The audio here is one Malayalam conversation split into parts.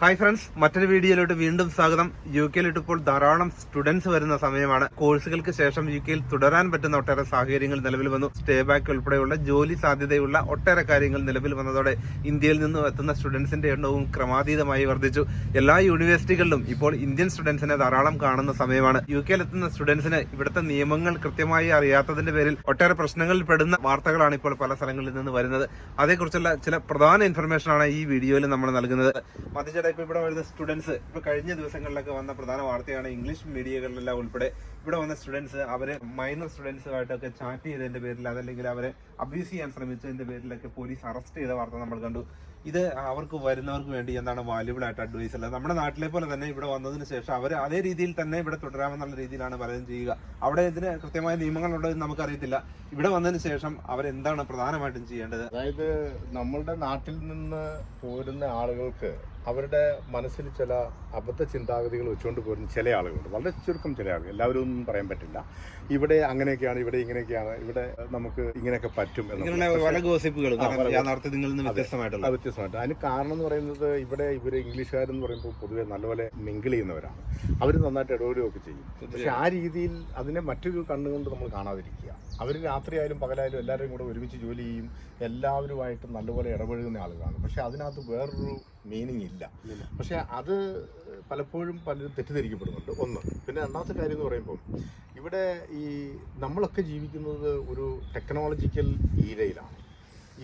ഹായ് ഫ്രണ്ട്സ്, മറ്റൊരു വീഡിയോയിലോട്ട് വീണ്ടും സ്വാഗതം. യു കെയിലോട്ട് ഇപ്പോൾ ധാരാളം സ്റ്റുഡൻസ് വരുന്ന സമയമാണ്. കോഴ്സുകൾക്ക് ശേഷം യു കെയിൽ തുടരാൻ പറ്റുന്ന ഒട്ടേറെ സാഹചര്യങ്ങൾ നിലവിൽ വന്നു. സ്റ്റേ ബാക്ക് ഉൾപ്പെടെയുള്ള ജോലി സാധ്യതയുള്ള ഒട്ടേറെ കാര്യങ്ങൾ നിലവിൽ വന്നതോടെ ഇന്ത്യയിൽ നിന്നും എത്തുന്ന സ്റ്റുഡൻസിന്റെ എണ്ണവും ക്രമാതീതമായി വർദ്ധിച്ചു. എല്ലാ യൂണിവേഴ്സിറ്റികളിലും ഇപ്പോൾ ഇന്ത്യൻ സ്റ്റുഡൻസിനെ ധാരാളം കാണുന്ന സമയമാണ്. യു കെയിൽ എത്തുന്ന സ്റ്റുഡൻസിന് ഇവിടുത്തെ നിയമങ്ങൾ കൃത്യമായി അറിയാത്തതിന്റെ പേരിൽ ഒട്ടേറെ പ്രശ്നങ്ങളിൽ പെടുന്ന വാർത്തകളാണ് ഇപ്പോൾ പല സ്ഥലങ്ങളിൽ നിന്ന് വരുന്നത്. അതേക്കുറിച്ചുള്ള ചില പ്രധാന ഇൻഫർമേഷനാണ് ഈ വീഡിയോയിൽ നമ്മൾ നൽകുന്നത്. ഇപ്പൊ ഇവിടെ വരുന്ന സ്റ്റുഡൻസ് ഇപ്പൊ കഴിഞ്ഞ ദിവസങ്ങളിലൊക്കെ വന്ന പ്രധാന വാർത്തയാണ് ഇംഗ്ലീഷ് മീഡിയകളിലെല്ലാം ഉൾപ്പെടെ ഇവിടെ വന്ന സ്റ്റുഡൻസ് അവരെ മൈനർ സ്റ്റുഡൻസുമായിട്ടൊക്കെ ചാറ്റ് ചെയ്തതിന്റെ പേരിൽ അതല്ലെങ്കിൽ അവരെ അബ്യൂസ് ചെയ്യാൻ ശ്രമിച്ചതിന്റെ പേരിലൊക്കെ പോലീസ് അറസ്റ്റ് ചെയ്ത വാർത്ത നമ്മൾ കണ്ടു. ഇത് അവർക്ക് വരുന്നവർക്ക് വേണ്ടി എന്താണ് വാല്യുബിൾ ആയിട്ട് അഡ്വൈസ് അല്ല. നമ്മുടെ നാട്ടിലെ പോലെ തന്നെ ഇവിടെ വന്നതിന് ശേഷം അവർ അതേ രീതിയിൽ തന്നെ ഇവിടെ തുടരാമെന്നുള്ള രീതിയിലാണ് പലരും ചെയ്യുക. അവിടെ ഇതിന് കൃത്യമായ നിയമങ്ങളുണ്ടോ എന്ന് നമുക്കറിയത്തില്ല. ഇവിടെ വന്നതിന് ശേഷം അവരെന്താണ് പ്രധാനമായിട്ടും ചെയ്യേണ്ടത്? അതായത് നമ്മളുടെ നാട്ടിൽ നിന്ന് പോരുന്ന ആളുകൾക്ക് അവരുടെ മനസ്സിൽ ചില അബദ്ധ ചിന്താഗതികൾ വെച്ചുകൊണ്ട് പോരുന്ന ചില ആളുകളുണ്ട്. വളരെ ചുരുക്കം ചില ആളുകൾ, എല്ലാവരും ഒന്നും പറയാൻ പറ്റില്ല. ഇവിടെ അങ്ങനെയൊക്കെയാണ്, ഇവിടെ ഇങ്ങനെയൊക്കെയാണ്, ഇവിടെ നമുക്ക് ഇങ്ങനെയൊക്കെ പറ്റും വ്യത്യസ്തമായിട്ട്. അതിന് കാരണം എന്ന് പറയുന്നത് ഇവിടെ ഇവർ ഇംഗ്ലീഷുകാരെന്ന് പറയുമ്പോൾ പൊതുവെ നല്ലപോലെ മിങ്കിൾ ചെയ്യുന്നവരാണ്. അവർ നന്നായിട്ട് ഇടപെടുകയൊക്കെ ചെയ്യും. പക്ഷെ ആ രീതിയിൽ അതിനെ മറ്റൊരു കണ്ണുകൊണ്ട് നമ്മൾ കാണാതിരിക്കുക. അവർ രാത്രിയായാലും പകലായാലും എല്ലാവരും കൂടെ ഒരുമിച്ച് ജോലി ചെയ്യും, എല്ലാവരുമായിട്ട് നല്ലപോലെ ഇടപഴകുന്ന ആളുകളാണ്. പക്ഷെ അതിനകത്ത് വേറൊരു മീനിങ് ഇല്ല. പക്ഷെ അത് പലപ്പോഴും പലരും തെറ്റിദ്ധരിക്കപ്പെടുന്നുണ്ട്. ഒന്ന്. പിന്നെ രണ്ടാമത്തെ കാര്യം എന്ന് പറയുമ്പോൾ ഇവിടെ ഈ നമ്മളൊക്കെ ജീവിക്കുന്നത് ഒരു ടെക്നോളജിക്കൽ ഈരയിലാണ്.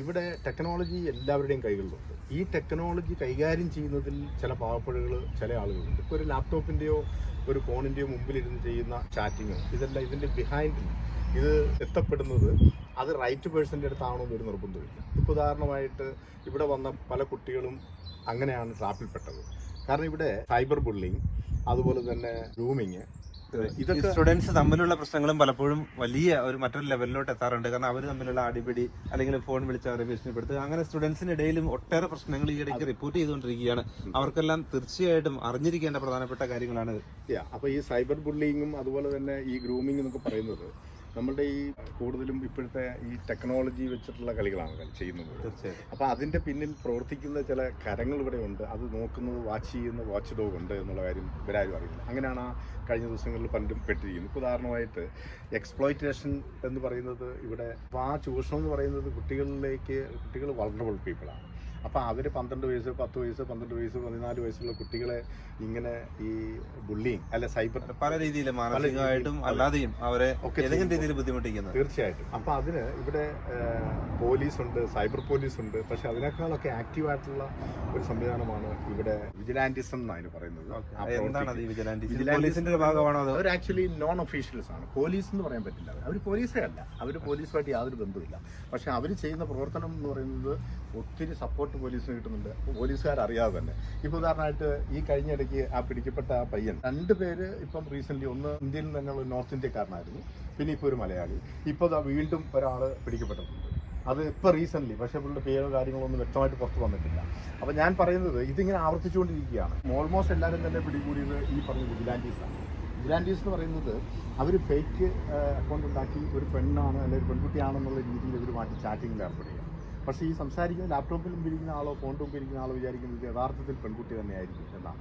ഇവിടെ ടെക്നോളജി എല്ലാവരുടെയും കൈകളിലുണ്ട്. ഈ ടെക്നോളജി കൈകാര്യം ചെയ്യുന്നതിൽ ചില പാവപ്പഴുകൾ ചില ആളുകളുണ്ട്. ഇപ്പോൾ ഒരു ലാപ്ടോപ്പിൻ്റെയോ ഒരു ഫോണിൻ്റെയോ മുമ്പിലിരുന്ന് ചെയ്യുന്ന ചാറ്റിങ്ങോ ഇതെല്ലാം ഇതിൻ്റെ ബിഹൈൻഡിൽ ഇത് എത്തപ്പെടുന്നത് അത് റൈറ്റ് പേഴ്സൻ്റെ അടുത്താണോ എന്നൊരു നിർബന്ധമില്ല. ഇപ്പോൾ ഉദാഹരണമായിട്ട് ഇവിടെ വന്ന പല കുട്ടികളും അങ്ങനെയാണ് ട്രാപ്പിൽപ്പെട്ടത്. കാരണം ഇവിടെ സൈബർ ബുള്ളിങ്, അതുപോലെ തന്നെ ഗ്രൂമിങ്, ഇതൊക്കെ സ്റ്റുഡൻസ് തമ്മിലുള്ള പ്രശ്നങ്ങളും പലപ്പോഴും വലിയ ഒരു മറ്റൊരു ലെവലിലോട്ട് എത്താറുണ്ട്. കാരണം അവർ തമ്മിലുള്ള അടിപിടി അല്ലെങ്കിൽ ഫോൺ വിളിച്ച് അവരെ ഭീഷണിപ്പെടുത്തുക, അങ്ങനെ സ്റ്റുഡൻസിനിടയിലും ഒട്ടേറെ പ്രശ്നങ്ങൾ ഈ ഇടയ്ക്ക് റിപ്പോർട്ട് ചെയ്തുകൊണ്ടിരിക്കുകയാണ്. അവർക്കെല്ലാം തീർച്ചയായിട്ടും അറിഞ്ഞിരിക്കേണ്ട പ്രധാനപ്പെട്ട കാര്യങ്ങളാണ്. അപ്പോൾ ഈ സൈബർ ബുള്ളിങ്ങും അതുപോലെ തന്നെ ഈ ഗ്രൂമിംഗ് എന്നൊക്കെ പറയുന്നത് നമ്മളുടെ ഈ കൂടുതലും ഇപ്പോഴത്തെ ഈ ടെക്നോളജി വെച്ചിട്ടുള്ള കളികളാണ് ചെയ്യുന്നത്. അപ്പോൾ അതിൻ്റെ പിന്നിൽ പ്രവർത്തിക്കുന്ന ചില കരങ്ങൾ ഇവിടെ ഉണ്ട്. അത് നോക്കുന്നത്, വാച്ച് ചെയ്യുന്ന വാച്ച് ഡോഗ് ഉണ്ട് എന്നുള്ള കാര്യം ഇവരാരും അറിയില്ല. അങ്ങനെയാണ് ആ കഴിഞ്ഞ ദിവസങ്ങളിൽ പലരും പെട്ടിരിക്കുന്നത്. ഇപ്പോൾ ഉദാഹരണമായിട്ട് എക്സ്പ്ലോയിറ്റേഷൻ എന്ന് പറയുന്നത് ഇവിടെ, അപ്പോൾ ആ ചൂഷണം എന്ന് പറയുന്നത് കുട്ടികൾ വൾണറബിൾ പീപ്പിളാണ്. അപ്പോൾ അവർ 12 വയസ്സ്, 10 വയസ്സ്, 12 വയസ്സ്, 14 വയസ്സുള്ള കുട്ടികളെ ഇങ്ങനെ ഈ ബുള്ളിങ് അല്ലെ സൈബർ പല രീതിയിൽ മാനസികമായിട്ടും അല്ലാതെയും അവരെ ഏതെങ്കിലും രീതിയിൽ ബുദ്ധിമുട്ടിക്കുന്നത് തീർച്ചയായിട്ടും. അപ്പോൾ അതിന് ഇവിടെ പോലീസുണ്ട്, സൈബർ പോലീസുണ്ട്. പക്ഷെ അതിനേക്കാളൊക്കെ ആക്റ്റീവായിട്ടുള്ള ഒരു സംവിധാനമാണ് ഇവിടെ വിജിലാൻറ്റിസം എന്നാണ് പറയുന്നത്. അവർ ആക്ച്വലി നോൺ ഒഫീഷ്യൽസ് ആണ്. പോലീസ് എന്ന് പറയാൻ പറ്റില്ല. അവർ പോലീസേ അല്ല, അവർ പോലീസുമായിട്ട് യാതൊരു ബന്ധമില്ല. പക്ഷെ അവർ ചെയ്യുന്ന പ്രവർത്തനം എന്ന് പറയുന്നത് ഒത്തിരി സപ്പോർട്ട് പോലീസിന് കിട്ടുന്നുണ്ട്, പോലീസുകാരറിയാതെ തന്നെ. ഇപ്പോൾ ഉദാഹരണമായിട്ട് ഈ കഴിഞ്ഞ ഇടയ്ക്ക് ആ പിടിക്കപ്പെട്ട ആ പയ്യൻ, 2 പേര് ഇപ്പം റീസെന്റ്, ഒന്ന് ഇന്ത്യയിൽ നിന്നുള്ള നോർത്ത് ഇന്ത്യക്കാരനായിരുന്നു, പിന്നെ ഇപ്പോൾ ഒരു മലയാളി. ഇപ്പോൾ വീണ്ടും ഒരാൾ പിടിക്കപ്പെട്ടിട്ടുണ്ട്. അത് ഇപ്പോൾ റീസെൻ്റ്ലി, പക്ഷേ പുള്ളിയുടെ പേരോ കാര്യങ്ങളോ ഒന്നും വ്യക്തമായിട്ട് പുറത്ത് വന്നിട്ടില്ല. അപ്പോൾ ഞാൻ പറയുന്നത് ഇതിങ്ങനെ ആവർത്തിച്ചുകൊണ്ടിരിക്കുകയാണ്. ഓൾമോസ്റ്റ് എല്ലാവരും തന്നെ പിടികൂടിയത് ഈ പറഞ്ഞ വിജിലാൻറ്റീസാണ്. വിജിലാൻറ്റീസ് എന്ന് പറയുന്നത് അവർ ഫേക്ക് അക്കൗണ്ട് ഉണ്ടാക്കി ഒരു പെണ്ണാണ് അല്ലെങ്കിൽ ഒരു പെൺകുട്ടിയാണെന്നുള്ള രീതിയിൽ ഇവർ മാറ്റി ചാറ്റിങ്ങിൽ ഏർപ്പെടുക. പക്ഷേ ഈ സംസാരിക്കുന്ന ലാപ്ടോപ്പിൽ ഇരിക്കുന്ന ആളോ ഫോണിൽ മുമ്പിൽ ഇരിക്കുന്ന ആളോ വിചാരിക്കുന്നത് യഥാർത്ഥത്തിൽ പെൺകുട്ടി തന്നെയായിരിക്കും എന്നാണ്.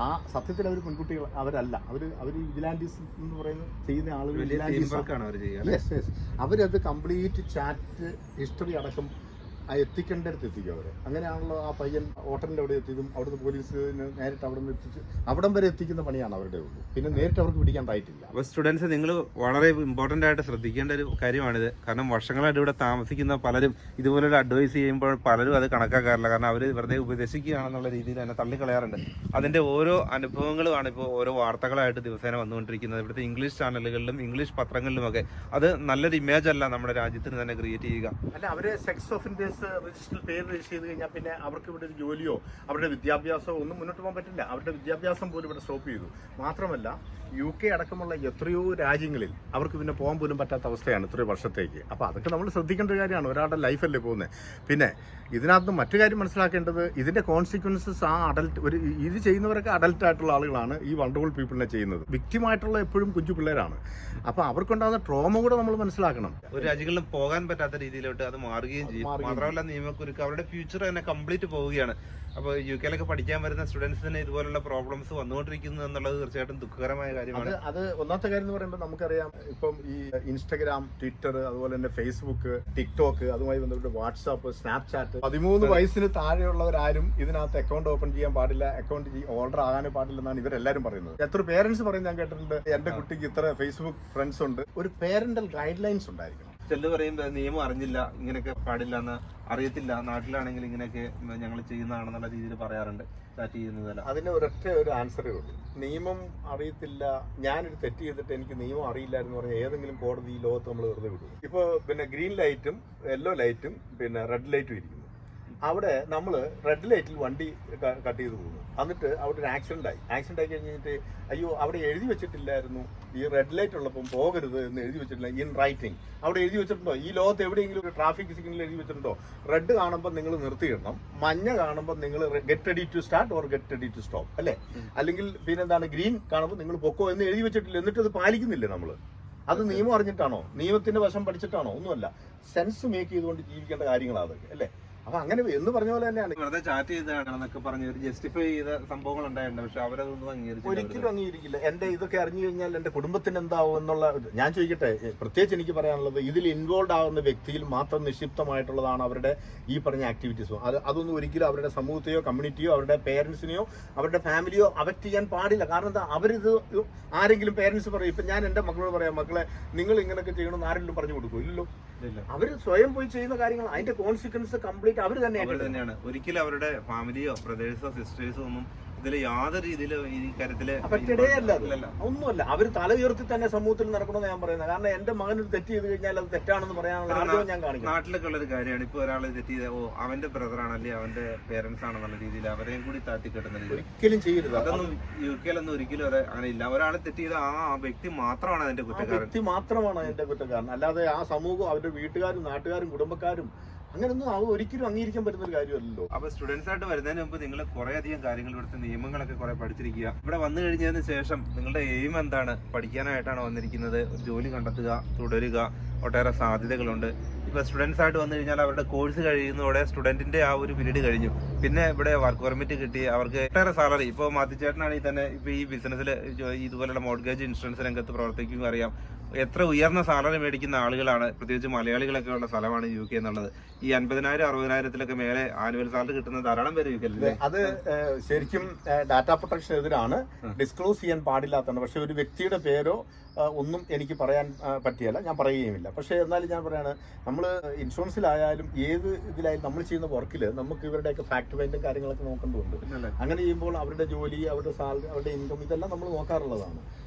ആ സത്യത്തിൽ അവർ പെൺകുട്ടികൾ അവരല്ല. അവർ വിജിലാൻറ്റീസ് എന്ന് പറയുന്ന ചെയ്യുന്ന ആളുകൾ അവരത് കംപ്ലീറ്റ് ചാറ്റ് ഹിസ്റ്ററി അടക്കം എത്തിക്കേണ്ടടുത്ത് എത്തിക്കും അവർ. അങ്ങനെയാണല്ലോ ആ പയ്യൻ ഹോട്ടലിൻ്റെ അവിടെ എത്തിയതും അവിടുന്ന് പോലീസിന് നേരിട്ട് അവിടെ നിന്ന് എത്തിച്ച് അവിടം വരെ എത്തിക്കുന്ന പണിയാണ് അവരുടെ ഉള്ളൂ. പിന്നെ നേരിട്ട് അവർക്ക് പിടിക്കാണ്ടായിട്ടില്ല. അപ്പോൾ സ്റ്റുഡൻസ്, നിങ്ങൾ വളരെ ഇമ്പോർട്ടൻ്റ് ആയിട്ട് ശ്രദ്ധിക്കേണ്ട ഒരു കാര്യമാണിത്. കാരണം വർഷങ്ങളായിട്ട് ഇവിടെ താമസിക്കുന്ന പലരും ഇതുപോലൊരു അഡ്വൈസ് ചെയ്യുമ്പോൾ പലരും അത് കണക്കാക്കാറില്ല. കാരണം അവർ വെറുതെ ഉപദേശിക്കുകയാണെന്നുള്ള രീതിയിൽ തന്നെ തള്ളിക്കളയാറുണ്ട്. അതിൻ്റെ ഓരോ അനുഭവങ്ങളുമാണ് ഇപ്പോൾ ഓരോ വാർത്തകളായിട്ട് ദിവസേന വന്നുകൊണ്ടിരിക്കുന്നത്. ഇവിടുത്തെ ഇംഗ്ലീഷ് ചാനലുകളിലും ഇംഗ്ലീഷ് പത്രങ്ങളിലുമൊക്കെ അത് നല്ലൊരു ഇമേജ് അല്ല നമ്മുടെ രാജ്യത്തിന് തന്നെ ക്രിയേറ്റ് ചെയ്യുക. അല്ല, അവരെ സെക്സ് ഓഫൻഡേഴ്സ് പേര് രജിസ്റ്റർ ചെയ്ത് കഴിഞ്ഞാൽ പിന്നെ അവർക്ക് ഇവിടെ ഒരു ജോലിയോ അവരുടെ വിദ്യാഭ്യാസമോ ഒന്നും മുന്നോട്ട് പോകാൻ പറ്റില്ല. അവരുടെ വിദ്യാഭ്യാസം പോലും ഇവിടെ സ്റ്റോപ്പ് ചെയ്തു. മാത്രമല്ല UK അടക്കമുള്ള എത്രയോ രാജ്യങ്ങളിൽ അവർക്ക് പിന്നെ പോകാൻ പോലും പറ്റാത്ത അവസ്ഥയാണ് എത്രയോ വർഷത്തേക്ക്. അപ്പോൾ അതൊക്കെ നമ്മൾ ശ്രദ്ധിക്കേണ്ട ഒരു കാര്യമാണ്. ഒരാളുടെ ലൈഫല്ലേ പോകുന്നത്. പിന്നെ ഇതിനകത്ത് മറ്റു കാര്യം മനസ്സിലാക്കേണ്ടത്, ഇതിൻ്റെ കോൺസിക്വൻസസ് ആ ഇത് ചെയ്യുന്നവരൊക്കെ അഡൽട്ട് ആയിട്ടുള്ള ആളുകളാണ് ഈ വണ്ടർഫുൾ പീപ്പിളിനെ ചെയ്യുന്നത്. വിക്റ്റിമായിട്ടുള്ള എപ്പോഴും കുഞ്ഞു പിള്ളേരാണ്. അപ്പോൾ അവർക്കുണ്ടാകുന്ന ട്രോമ കൂടെ നമ്മൾ മനസ്സിലാക്കണം. ഒരു രാജ്യങ്ങളിലും പോകാൻ പറ്റാത്ത രീതിയിലോട്ട് അത് മാറുകയും ചെയ്യും. മാത്രമല്ല നിയമക്കുരുക്ക് അവരുടെ ഫ്യൂച്ചർ തന്നെ കംപ്ലീറ്റ് പോവുകയാണ്. അപ്പോൾ UK പഠിക്കാൻ വരുന്ന സ്റ്റുഡൻസിന് ഇതുപോലുള്ള പ്രോബ്ലംസ് വന്നുകൊണ്ടിരിക്കുന്നു എന്നുള്ളത് തീർച്ചയായിട്ടും ദുഃഖകരമായ കാര്യമാണ്. അത് ഒന്നാമത്തെ കാര്യം എന്ന് പറയുമ്പോൾ നമുക്കറിയാം, ഇപ്പം ഈ ഇൻസ്റ്റഗ്രാം, ട്വിറ്റർ, അതുപോലെ തന്നെ ഫേസ്ബുക്ക്, ടിക്ടോക്ക്, അതുമായി ബന്ധപ്പെട്ട് വാട്സാപ്പ്, സ്നാപ്ചാറ്റ്, 13 വയസ്സിന് താഴെയുള്ളവരാരും ഇതിനകത്ത് അക്കൗണ്ട് ഓപ്പൺ ചെയ്യാൻ പാടില്ല, അക്കൗണ്ട് ഓർഡർ ആകാനേ പാടില്ലെന്നാണ് ഇവരെല്ലാവരും പറയുന്നത്. എത്ര പേരൻസ് പറയും ഞാൻ കേട്ടിട്ടുണ്ട്, എന്റെ കുട്ടിക്ക് ഇത്ര ഫേസ്ബുക്ക് ഫ്രണ്ട്സ് ഉണ്ട്. ഒരു പേരന്റൽ ഗൈഡ് ലൈൻസ് ഉണ്ടായിരിക്കണം. ചിലർ പറയുമ്പോൾ നിയമം അറിഞ്ഞില്ല, ഇങ്ങനെയൊക്കെ പാടില്ല എന്ന് അറിയത്തില്ല, നാട്ടിലാണെങ്കിൽ ഇങ്ങനെയൊക്കെ ഞങ്ങൾ ചെയ്യുന്നതാണെന്നുള്ള രീതിയിൽ പറയാറുണ്ട് ചാറ്റ് ചെയ്യുന്നതല്ല. അതിന് ഒരൊറ്റ ഒരു ആൻസറേ ഉള്ളൂ, നിയമം അറിയത്തില്ല. ഞാനൊരു തെറ്റ് ചെയ്തിട്ട് എനിക്ക് നിയമം അറിയില്ലായിരുന്നു പറഞ്ഞാൽ ഏതെങ്കിലും കോടതി ഈ ലോകത്ത് നമ്മൾ വെറുതെ വിടും. ഇപ്പോൾ പിന്നെ ഗ്രീൻ ലൈറ്റും യെല്ലോ ലൈറ്റും പിന്നെ റെഡ് ലൈറ്റും ഇരിക്കുന്നു. അവിടെ നമ്മൾ റെഡ് ലൈറ്റിൽ വണ്ടി കട്ട് ചെയ്ത് പോകുന്നു, എന്നിട്ട് അവിടെ ഒരു ആക്സിഡന്റ് ആയി കഴിഞ്ഞിട്ട് അയ്യോ അവിടെ എഴുതി വെച്ചിട്ടില്ലായിരുന്നു ഈ റെഡ് ലൈറ്റ് ഉള്ളപ്പം പോകരുത് എന്ന് എഴുതി വെച്ചിട്ടില്ല ഇൻ റൈറ്റിംഗ്. അവിടെ എഴുതി വെച്ചിട്ടുണ്ടോ? ഈ ലോകത്ത് എവിടെയെങ്കിലും ഒരു ട്രാഫിക് സിഗ്നൽ എഴുതി വെച്ചിട്ടുണ്ടോ? റെഡ് കാണുമ്പോൾ നിങ്ങൾ നിർത്തിയിടണം, മഞ്ഞ കാണുമ്പോൾ നിങ്ങൾ get ready to start or get ready to stop, അല്ലേ? അല്ലെങ്കിൽ പിന്നെന്താണ് ഗ്രീൻ കാണുമ്പോൾ നിങ്ങൾ പൊക്കോ എന്ന് എഴുതി വെച്ചിട്ടില്ല, എന്നിട്ട് അത് പാലിക്കുന്നില്ലേ നമ്മൾ? അത് നിയമം അറിഞ്ഞിട്ടാണോ? നിയമത്തിന്റെ വശം പഠിച്ചിട്ടാണോ? ഒന്നുമല്ല, സെൻസ് മേക്ക് ചെയ്തുകൊണ്ട് ജീവിക്കേണ്ട കാര്യങ്ങളാണ് അതൊക്കെ, അല്ലേ? അപ്പൊ അങ്ങനെ എന്ന് പറഞ്ഞ പോലെ തന്നെയാണ് വെറുതെ ചാറ്റ് ചെയ്താണെന്നൊക്കെ പറഞ്ഞ് ജസ്റ്റിഫൈ ചെയ്ത സംഭവങ്ങൾ ഉണ്ടായിട്ടുണ്ട്. പക്ഷെ അവരതൊന്നും ഒരിക്കലും അംഗീകരിക്കില്ല. എന്റെ ഇതൊക്കെ അറിഞ്ഞു കഴിഞ്ഞാൽ എന്റെ കുടുംബത്തിന് എന്താവും എന്നുള്ള ഞാൻ ചോദിക്കട്ടെ. പ്രത്യേകിച്ച് എനിക്ക് പറയാനുള്ളത്, ഇതിൽ ഇൻവോൾവ് ആവുന്ന വ്യക്തിയിൽ മാത്രം നിക്ഷിപ്തമായിട്ടുള്ളതാണ് അവരുടെ ഈ പറഞ്ഞ ആക്ടിവിറ്റീസും. അതൊന്നും ഒരിക്കലും അവരുടെ സമൂഹത്തെയോ കമ്മ്യൂണിറ്റിയോ അവരുടെ പേരൻസിനെയോ അവരുടെ ഫാമിലിയോ അഫക്ട് ചെയ്യാൻ പാടില്ല. കാരണം എന്താ, അവരിത് ആരെങ്കിലും പേരൻസ് പറയും, ഇപ്പൊ ഞാൻ എന്റെ മക്കളോട് പറയാം, മക്കളെ നിങ്ങൾ ഇങ്ങനെയൊക്കെ ചെയ്യണമെന്ന് ആരെങ്കിലും പറഞ്ഞു കൊടുക്കും? ഇല്ലല്ലോ. അവര് സ്വയം പോയി ചെയ്യുന്ന കാര്യങ്ങൾ, അതിന്റെ കോൺസിക്വൻസ് കംപ്ലീറ്റ് അവർ തന്നെയാണ്. ഒരിക്കലും അവരുടെ ഫാമിലിയോ ബ്രദേഴ്സോ സിസ്റ്റേഴ്സോ ഒന്നും ഇതിൽ യാതൊരു രീതിയിലും ഈ കാര്യത്തില് ഒന്നുമല്ല. അവർ തല ഉയർത്തി തന്നെ സമൂഹത്തിൽ നടക്കണമെന്ന് ഞാൻ പറയുന്നത്. കാരണം എന്റെ മകൻ ഒരു തെറ്റ് ചെയ്ത് കഴിഞ്ഞാൽ അത് തെറ്റാണെന്ന് പറയാനുള്ള ആഗ്രഹം ഞാൻ കാണിക്കും. നാട്ടിലൊക്കെ ഉള്ള ഒരു കാര്യമാണ്. ഇപ്പൊ ഒരാൾ തെറ്റ് ചെയ്ത അവന്റെ ബ്രദറാണ് അല്ലെങ്കിൽ അവന്റെ പേരൻസ് ആണെന്നുള്ള രീതിയിൽ അവരെയും കൂടി താത്തിക്കെട്ടുന്ന ഒരിക്കലും ചെയ്യരുത്. അതൊന്നും UK ഒരിക്കലും അത് അങ്ങനെ ഇല്ല. ഒരാൾ തെറ്റ് ചെയ്ത ആ വ്യക്തി മാത്രമാണ് അതിന്റെ കുറ്റക്കാരൻ. വ്യക്തി മാത്രമാണ് അതിന്റെ കുറ്റക്കാരൻ, അല്ലാതെ ആ സമൂഹം അവരുടെ വീട്ടുകാരും നാട്ടുകാരും കുടുംബക്കാരും അങ്ങനെയൊന്നും അത് ഒരിക്കലും അംഗീകരിക്കാൻ പറ്റുന്ന ഒരു കാര്യമല്ലല്ലോ. അപ്പൊ സ്റ്റുഡൻസ് ആയിട്ട് വരുന്നതിന് മുമ്പ് നിങ്ങൾ കുറെ അധികം കാര്യങ്ങൾ ഇവിടുത്തെ നിയമങ്ങളൊക്കെ കുറെ പഠിച്ചിരിക്കുക. ഇവിടെ വന്നു കഴിഞ്ഞതിന് ശേഷം നിങ്ങളുടെ എയിം എന്താണ്? പഠിക്കാനായിട്ടാണ് വന്നിരിക്കുന്നത്? ജോലി കണ്ടെത്തുക, തുടരുക, ഒട്ടേറെ സാധ്യതകളുണ്ട്. ഇപ്പൊ സ്റ്റുഡൻസ് ആയിട്ട് വന്നു കഴിഞ്ഞാൽ അവരുടെ കോഴ്സ് കഴിയുന്നതോടെ സ്റ്റുഡന്റിന്റെ ആ ഒരു പീരീഡ് കഴിഞ്ഞു. പിന്നെ ഇവിടെ വർക്ക് പെർമിറ്റ് കിട്ടി അവർക്ക് ഒട്ടേറെ സാലറി. ഇപ്പോൾ മാത്തിച്ചേട്ടനാണെങ്കിൽ തന്നെ ഇപ്പൊ ഈ ബിസിനസ്സിൽ ഇതുപോലുള്ള മോർഗേജ് ഇൻഷുറൻസ് രംഗത്ത് പ്രവർത്തിക്കുക അറിയാം, എത്ര ഉയർന്ന സാലറി മേടിക്കുന്ന ആളുകളാണ്, പ്രത്യേകിച്ച് മലയാളികളൊക്കെ ഉള്ള സ്ഥലമാണ് UK എന്നുള്ളത്. ഈ 50,000 60,000 മേലെ ആനുവൽ സാലറി കിട്ടുന്ന ധാരാളം പേര് UK. അത് ശരിക്കും ഡാറ്റ പ്രൊട്ടക്ഷൻ എതിരാണ്, ഡിസ്ക്ലോസ് ചെയ്യാൻ പാടില്ലാത്തതാണ്. പക്ഷെ ഒരു വ്യക്തിയുടെ പേരോ ഒന്നും എനിക്ക് പറയാൻ പറ്റിയല്ല, ഞാൻ പറയുകയുമില്ല. പക്ഷെ എന്നാലും ഞാൻ പറയാണ്, നമ്മൾ ഇൻഷുറൻസിലായാലും ഏത് ഇതിലായാലും നമ്മൾ ചെയ്യുന്ന വർക്കിൽ നമുക്ക് ഇവരുടെയൊക്കെ ഫാക്ട് ഫൈൻഡും കാര്യങ്ങളൊക്കെ നോക്കേണ്ടതുണ്ട്. അങ്ങനെ ചെയ്യുമ്പോൾ അവരുടെ ജോലി, അവരുടെ സാലറി, അവരുടെ ഇൻകം ഇതെല്ലാം നമ്മൾ നോക്കാറുള്ളതാണ്.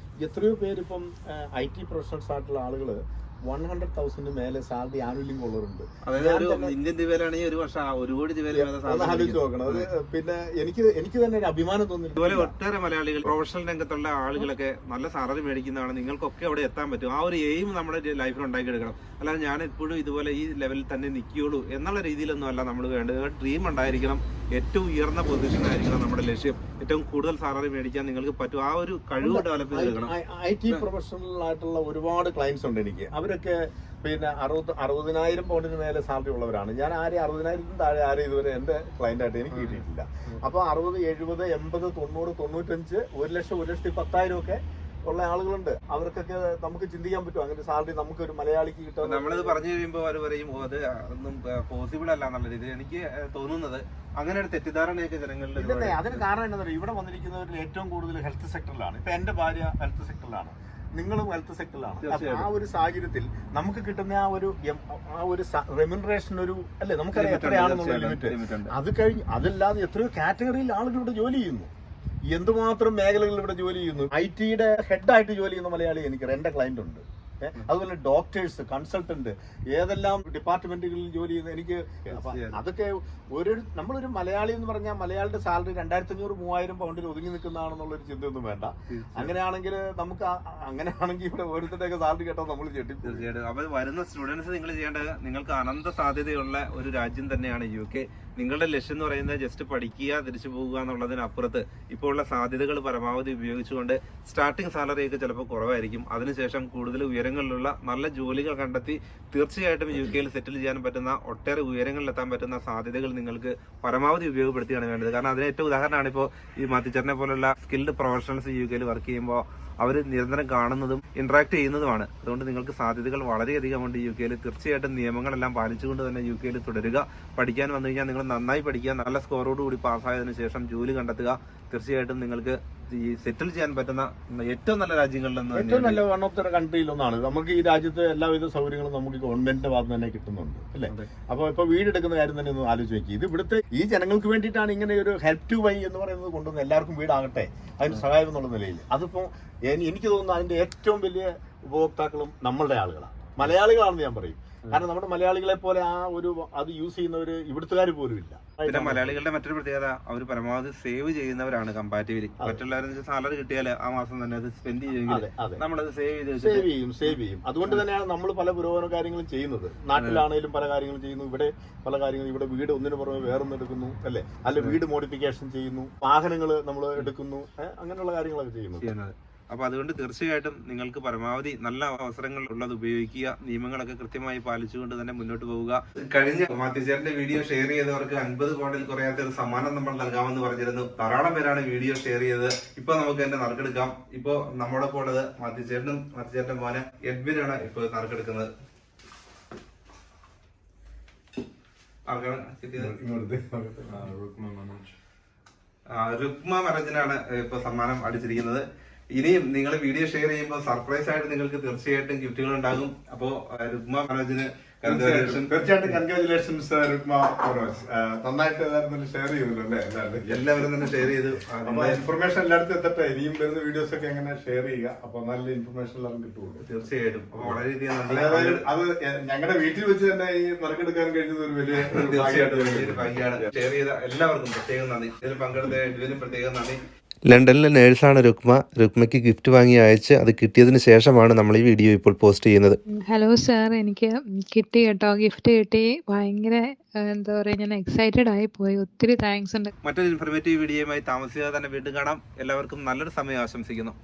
എത്രയോ പേരിപ്പം IT പ്രൊഫഷണൽസ് ആയിട്ടുള്ള ആളുകൾ 100,000 മേലെ സാലറി ആനുവലിംഗ് ഉള്ളവരുണ്ട്. ഇന്ത്യൻ രൂപയിലാണെങ്കിൽ ഒരു വർഷം 1 കോടി രൂപ ആലോചിച്ച് നോക്കണം. അത് പിന്നെ എനിക്ക് തന്നെ ഒരു അഭിമാനം തോന്നി. ഇതുപോലെ ഒട്ടേറെ മലയാളികൾ പ്രൊഫഷണൽ രംഗത്തുള്ള ആളുകളൊക്കെ നല്ല സാലറി മേടിക്കുന്നതാണ്. നിങ്ങൾക്കൊക്കെ അവിടെ എത്താൻ പറ്റും. ആ ഒരു എയിം നമ്മുടെ ലൈഫിൽ ഉണ്ടാക്കിയെടുക്കണം. അല്ലാതെ ഞാൻ എപ്പോഴും ഇതുപോലെ ഈ ലെവലിൽ തന്നെ നിൽക്കുകയുള്ളൂ എന്നുള്ള രീതിയിലൊന്നും അല്ല നമ്മൾ വേണ്ടത്. ഡ്രീം ഉണ്ടായിരിക്കണം, ഏറ്റവും ഉയർന്ന പൊസിഷൻ ആയിരിക്കണം നമ്മുടെ ലക്ഷ്യം. ഏറ്റവും കൂടുതൽ സാലറി മേടിക്കാൻ നിങ്ങൾക്ക് പറ്റും. ആ ഒരു കഴിവ് ഡെവലപ്പ് ചെയ്തെടുക്കണം. IT പ്രൊഫഷണൽ ആയിട്ടുള്ള ഒരുപാട് ക്ലയൻസ് ഉണ്ട് എനിക്ക്. അവരൊക്കെ പിന്നെ 60,000 പൗണ്ടിന് മേലെ സാലറി ഉള്ളവരാണ്. ഞാൻ 60,000 താഴെ ഇതുവരെ എന്റെ ക്ലയന്റ് ആയിട്ട് എനിക്ക് കിട്ടിയിട്ടില്ല. അപ്പൊ 60, 70, 80, 90, 95, 1 ലക്ഷം, 1,10,000 ഒക്കെ ഉള്ള ആളുകളുണ്ട്. അവർക്കൊക്കെ നമുക്ക് ചിന്തിക്കാൻ പറ്റും അങ്ങനെ സാലറി നമുക്ക് ഒരു മലയാളിക്ക് കിട്ടും. നമ്മളത് പറഞ്ഞു കഴിയുമ്പോൾ അവർ പറയും അത് ഒന്നും പോസിബിൾ അല്ല എന്നുള്ള രീതിയിൽ എനിക്ക് തോന്നുന്നത്. അങ്ങനെ ഒരു തെറ്റിദ്ധാരണയൊക്കെ ജനങ്ങളിൽ. അതിന് കാരണം എന്താ പറയുക, ഇവിടെ വന്നിരിക്കുന്നവരിൽ ഏറ്റവും കൂടുതൽ ഹെൽത്ത് സെക്ടറിലാണ്. ഇപ്പൊ എന്റെ ഭാര്യ ഹെൽത്ത് സെക്ടറിലാണ്, നിങ്ങളും ഹെൽത്ത് സെക്ടറിലാണ്. അപ്പൊ ആ ഒരു സാഹചര്യത്തിൽ നമുക്ക് കിട്ടുന്ന ആ ഒരു റെമ്യൂണറേഷൻ ഒരു അല്ലെ, നമുക്കറിയാം എത്രയാണെന്നുള്ള ലിമിറ്റ്. അത് കഴിഞ്ഞ് അതല്ലാതെ എത്രയോ കാറ്റഗറിയിൽ ആളുകൾ ഇവിടെ ജോലി ചെയ്യുന്നു, എന്തുമാത്രം മേഖലകളിൽ ഇവിടെ ജോലി ചെയ്യുന്നു. IT-യുടെ ഹെഡായിട്ട് ജോലി ചെയ്യുന്ന മലയാളി എനിക്കറിയാം, എന്റെ ക്ലയന്റ് ഉണ്ട്. അതുപോലെ ഡോക്ടേഴ്സ്, കൺസൾട്ടന്റ്, ഏതെല്ലാം ഡിപ്പാർട്ട്മെന്റുകളിൽ ജോലി ചെയ്യുന്ന എനിക്ക്. അതൊക്കെ നമ്മളൊരു മലയാളി എന്ന് പറഞ്ഞാൽ മലയാളിയുടെ സാലറി 2,500-3,000 പൗണ്ടിൽ ഒതുങ്ങി നിൽക്കുന്നതാണെന്നുള്ളൊരു ചിന്തയൊന്നും വേണ്ട. അങ്ങനെയാണെങ്കിൽ ഇവിടെ ഓരോരുത്തരുടെയൊക്കെ സാലറി കേട്ടാൽ നമ്മൾ ചെട്ടി. തീർച്ചയായിട്ടും. അപ്പൊ വരുന്ന സ്റ്റുഡൻസ് നിങ്ങൾ ചെയ്യേണ്ടത്, നിങ്ങൾക്ക് അനന്ത സാധ്യതയുള്ള ഒരു രാജ്യം തന്നെയാണ് UK. നിങ്ങളുടെ ലക്ഷ്യം എന്ന് പറയുന്നത് ജസ്റ്റ് പഠിക്കുക, തിരിച്ചു പോകുക എന്നുള്ളതിനപ്പുറത്ത് ഇപ്പോൾ ഉള്ള സാധ്യതകൾ പരമാവധി ഉപയോഗിച്ചുകൊണ്ട് സ്റ്റാർട്ടിംഗ് സാലറിയൊക്കെ ചിലപ്പോൾ കുറവായിരിക്കും. അതിനുശേഷം കൂടുതൽ ഉയരങ്ങളിലുള്ള നല്ല ജോലികൾ കണ്ടെത്തി തീർച്ചയായിട്ടും UK സെറ്റിൽ ചെയ്യാൻ പറ്റുന്ന ഒട്ടേറെ ഉയരങ്ങളിലെത്താൻ പറ്റുന്ന സാധ്യതകൾ നിങ്ങൾക്ക് പരമാവധി ഉപയോഗപ്പെടുത്തുകയാണ് വേണ്ടത്. കാരണം അതിന് ഏറ്റവും ഉദാഹരണമാണ് ഇപ്പോൾ ഈ മാത്യുച്ചേട്ടനെ പോലുള്ള സ്കിൽഡ് പ്രൊഫഷണൽസ് UK വർക്ക് ചെയ്യുമ്പോൾ അവർ നിരന്തരം കാണുന്നതും ഇന്ററാക്ട് ചെയ്യുന്നതുമാണ്. അതുകൊണ്ട് നിങ്ങൾക്ക് സാധ്യതകൾ വളരെയധികം ഉണ്ട് UK. തീർച്ചയായിട്ടും നിയമങ്ങളെല്ലാം പാലിച്ചുകൊണ്ട് തന്നെ UK തുടരുക. പഠിക്കാൻ വന്നു കഴിഞ്ഞാൽ നിങ്ങൾ നന്നായി പഠിക്കുക, നല്ല സ്കോറോടുകൂടി പാസ്സായതിനു ശേഷം ജോലി കണ്ടെത്തുക. തീർച്ചയായിട്ടും നിങ്ങൾക്ക് ഈ സെറ്റിൽ ചെയ്യാൻ പറ്റുന്ന ഏറ്റവും നല്ല രാജ്യങ്ങളിൽ നിന്ന് ഏറ്റവും നല്ല വൺ ഓഫ് ദ കൺട്രിയിൽ ഒന്നാണ്. നമുക്ക് ഈ രാജ്യത്ത് എല്ലാവിധ സൗകര്യങ്ങളും നമുക്ക് ഗവൺമെന്റിന്റെ ഭാഗത്ത് തന്നെ കിട്ടുന്നുണ്ട് അല്ലേ. അപ്പൊ ഇപ്പൊ വീടെടുക്കുന്ന കാര്യം തന്നെ ഒന്ന് ആലോചിച്ച് നോക്കി. ഇത് ഇവിടുത്തെ ഈ ജനങ്ങൾക്ക് വേണ്ടിയിട്ടാണ് ഇങ്ങനെ ഒരു ഹെൽപ്പ് ടു ബൈ എന്ന് പറയുന്നത് കൊണ്ടുവന്ന് എല്ലാവർക്കും വീടാകട്ടെ, അതിന് സഹായം എന്നുള്ള നിലയിൽ. അതിപ്പോ എനിക്ക് തോന്നുന്നു അതിന്റെ ഏറ്റവും വലിയ ഉപഭോക്താക്കളും നമ്മളുടെ ആളുകളാണ്, മലയാളികളാണെന്ന് ഞാൻ പറയും. കാരണം നമ്മുടെ മലയാളികളെ പോലെ അത് യൂസ് ചെയ്യുന്നവര് ഇവിടുത്തുകാർ പോലും ഇല്ല. പിന്നെ മലയാളികളുടെ മറ്റൊരു പ്രത്യേകത, അവർ പരമാവധി സേവ് ചെയ്യുന്നവരാണ് കമ്പാരിറ്റീവ്ലി. മറ്റുള്ളവരെ സാലറി കിട്ടിയാൽ ആ മാസം തന്നെ അത് സ്പെൻഡ് ചെയ്യുമെങ്കിൽ നമ്മളത് സേവ് ചെയ്യും. അതുകൊണ്ട് തന്നെയാണ് നമ്മൾ പല പുരോഗമന കാര്യങ്ങളും ചെയ്യുന്നത്. നാട്ടിലാണെങ്കിലും പല കാര്യങ്ങളും ചെയ്യുന്നു, ഇവിടെ പല കാര്യങ്ങളും. ഇവിടെ വീട് ഒന്നിനു പുറമെ വേറൊന്നും എടുക്കുന്നു അല്ലെ, അല്ല വീട് മോഡിഫിക്കേഷൻ ചെയ്യുന്നു, വാഹനങ്ങൾ നമ്മൾ എടുക്കുന്നു, അങ്ങനെയുള്ള കാര്യങ്ങളൊക്കെ ചെയ്യുന്നത്. അപ്പൊ അതുകൊണ്ട് തീർച്ചയായിട്ടും നിങ്ങൾക്ക് പരമാവധി നല്ല അവസരങ്ങൾ ഉള്ളത് ഉപയോഗിക്കുക, നിയമങ്ങളൊക്കെ കൃത്യമായി പാലിച്ചുകൊണ്ട് തന്നെ മുന്നോട്ട് പോവുക. കഴിഞ്ഞ മാത്യുച്ചേട്ടന്റെ വീഡിയോ ഷെയർ ചെയ്തവർക്ക് 50 പൗണ്ടിൽ കുറയാത്ത ഒരു സമ്മാനം നമ്മൾ നൽകാമെന്ന് പറഞ്ഞിരുന്നു. ധാരാളം പേരാണ് വീഡിയോ ഷെയർ ചെയ്തത്. ഇപ്പൊ നമുക്ക് എന്നെ നറുക്കെടുക്കാം. ഇപ്പൊ നമ്മോടൊപ്പം ഉള്ളത് മാത്യുച്ചേട്ടനും മാത്യുച്ചേട്ടന്റെ മോനെ എഡ്വിനാണ് ഇപ്പൊ നറുക്കെടുക്കുന്നത്. ആർക്കാണ് കിട്ടിയത്? രുക്മ മനോജിനാണ് ഇപ്പൊ സമ്മാനം അടിച്ചിരിക്കുന്നത്. ഇനിയും നിങ്ങൾ വീഡിയോ ഷെയർ ചെയ്യുമ്പോൾ സർപ്രൈസ് ആയിട്ട് നിങ്ങൾക്ക് തീർച്ചയായിട്ടും ഗിഫ്റ്റുകൾ ഉണ്ടാകും. അപ്പോ രുക്മ മനോജിന് തീർച്ചയായിട്ടും കൺഗ്രാജുലേഷൻസ് രുക്മ മനോജ്. നന്നായിട്ട് ഷെയർ ചെയ്തല്ലോ അല്ലേ എല്ലാവരും തന്നെ ഷെയർ ചെയ്തു. ഇൻഫർമേഷൻ എല്ലായിടത്തും എത്തട്ടെ. ഇനിയും വരുന്ന വീഡിയോസ് ഒക്കെ എങ്ങനെ ഷെയർ ചെയ്യുക, അപ്പൊ നല്ല ഇൻഫർമേഷൻ എല്ലാവരും കിട്ടുള്ളൂ. തീർച്ചയായിട്ടും. അപ്പൊ വളരെയധികം അത് ഞങ്ങളുടെ വീട്ടിൽ വെച്ച് തന്നെ ഈ നറുക്കെടുക്കാൻ കഴിഞ്ഞത് ഒരു വലിയ ഭാഗ്യമാണ്. ഷെയർ ചെയ്ത എല്ലാവർക്കും പ്രത്യേകം നന്ദി. ഇതിൽ പങ്കെടുത്ത എഡ്വിനും പ്രത്യേകം നന്ദി. ലണ്ടനിലെ നേഴ്സാണ് രുക്മയ്ക്ക് ഗിഫ്റ്റ് വാങ്ങി അയച്ച് അത് കിട്ടിയതിന് ശേഷമാണ് നമ്മൾ ഈ വീഡിയോ ഇപ്പോൾ പോസ്റ്റ് ചെയ്യുന്നത്. ഹലോ സാർ, എനിക്ക് കിട്ടി കേട്ടോ, ഗിഫ്റ്റ് കിട്ടി. ഭയങ്കര എന്താ പറയുക, ഞാൻ എക്സൈറ്റഡ് ആയി പോയി. ഒത്തിരി താങ്ക്സ് ഉണ്ട്. മറ്റൊരു ഇൻഫർമേറ്റീവ് വീഡിയോയുമായി താമസിയാതെ തന്നെ വീണ്ടും കാണാം. എല്ലാവർക്കും നല്ലൊരു സമയം ആശംസിക്കുന്നു.